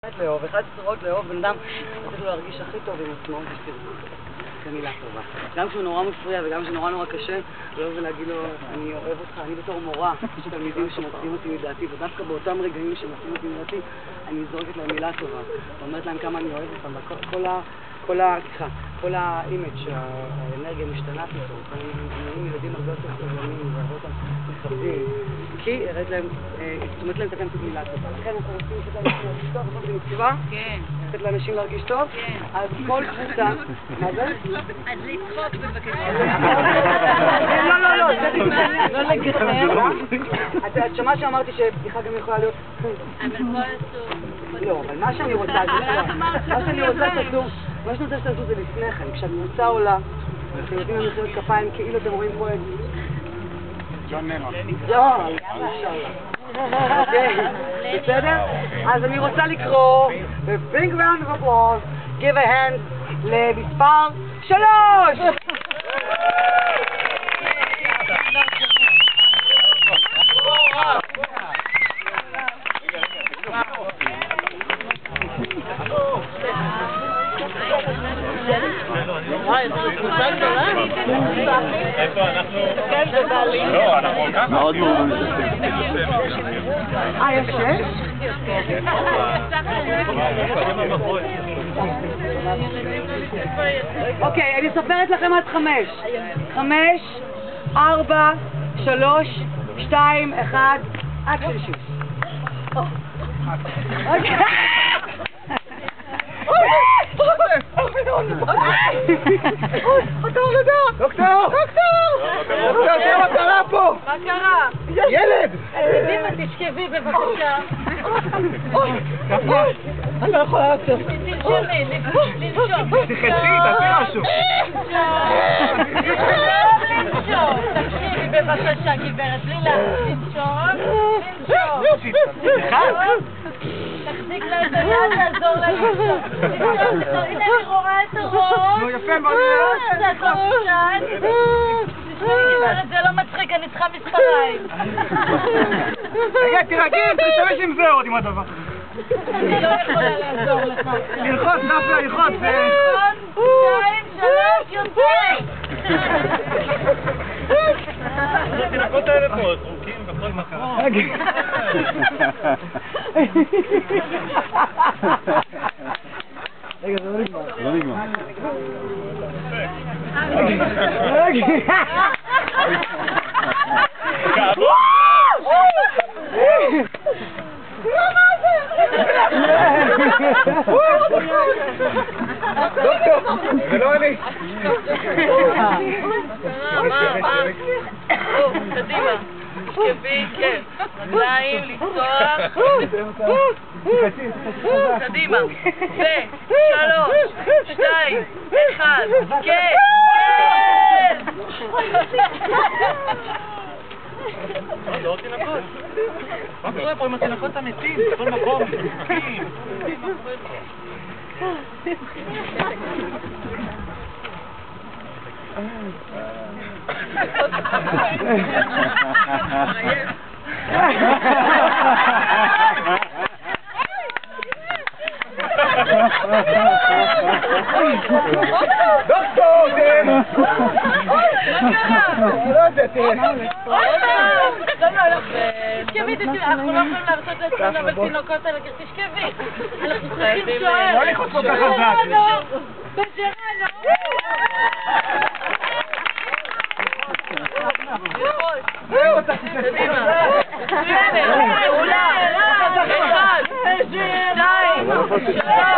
לאהוב, אחד צורות לאהוב בן אדם, לתת לו להרגיש הכי טוב עם עצמו, זה מילה טובה. גם כשהוא נורא מפריע וגם כשהוא נורא קשה, לאהוב ולהגיד לו, אני אוהב אותך, אני בתור מורה, יש תלמידים שמוציאים אותי מדעתי, ודווקא באותם רגעים שמוציאים אותי מדעתי, אני זורקת להם מילה טובה, ואומרת להם כמה אני אוהב אותם, כל האימג' שהאנרגיה משתנה פתאום, הם נהיים ילדים הרבה יותר סבלניים והרבה יותר מכבדים, כי הראית להם, זאת אומרת להם תקנת מילה טובה. לכן אנחנו רוצים לתת לאנשים להרגיש טוב, נכון? זה מצווה? כן. לתת לאנשים להרגיש טוב? כן. אז כל קבוצה, מה זה? אז לצחוק בבקשה. לא לגרר. את שמעת שאמרתי שבדיחה גם יכולה להיות... אבל כל הסוג. לא, אבל מה שאני רוצה, מה שאני רוצה שתעשו זה לפני כן, כשהקבוצה עולה, אתם יודעים למחיאות כפיים כאילו אתם רואים פה את... ג'ון לנון. לא, אינשאללה. אוקיי, בסדר? אז אני רוצה לקרוא, big round of applause, give a hand למספר 3! איפה אנחנו? לא, אנחנו מאוד מאוד יש 6? אוקיי, אני סופרת לכם עד 5. 5, 4, 3, 2, 1, עד 6. אוקיי. דוקטור! תראה מה קרה פה! מה קרה? ילד! קדימה, תשכבי בבקשה. אני לא יכולה יותר. תנשמי, לנשום. תחצי, תעשי משהו. לנשום. תקשיבי בבקשה, גברת. לנשום. תחזיק לה את היד, לעזור לה לנשום. הנה אני רואה את הראש. נו יפה מאוד. גברת, זה לא מצחיק, אני צריכה מספריים. רגע, תירגעי, תשתמש עם זה עוד עם הדבר. אני לא יכולה לעזור לך. ללחוץ, דווקא ללחוץ. 1, 2, 3, יוצא! התינוקות האלה פה, זרוקים בכל מקום. רגע, זה לא נגמר. לא נגמר. דוקטור, זה לא אני. קדימה, תשכבי, כן, רגליים, לפתוח. קדימה, ו, 3, 2, 1, כן, כן! זה עוד תינוקות. מה קורה פה עם התינוקות המתים? בכל מקום. דוקטור, לא יודע, תראה. תשכבי, אנחנו לא יכולים להרשות לעצמנו, אבל תינוקות האלה, תשכבי. אנחנו צריכים שואל. לא לחוץ כל כך חזק. בג'רנו. קדימה. מעולה. 1, 2, 3.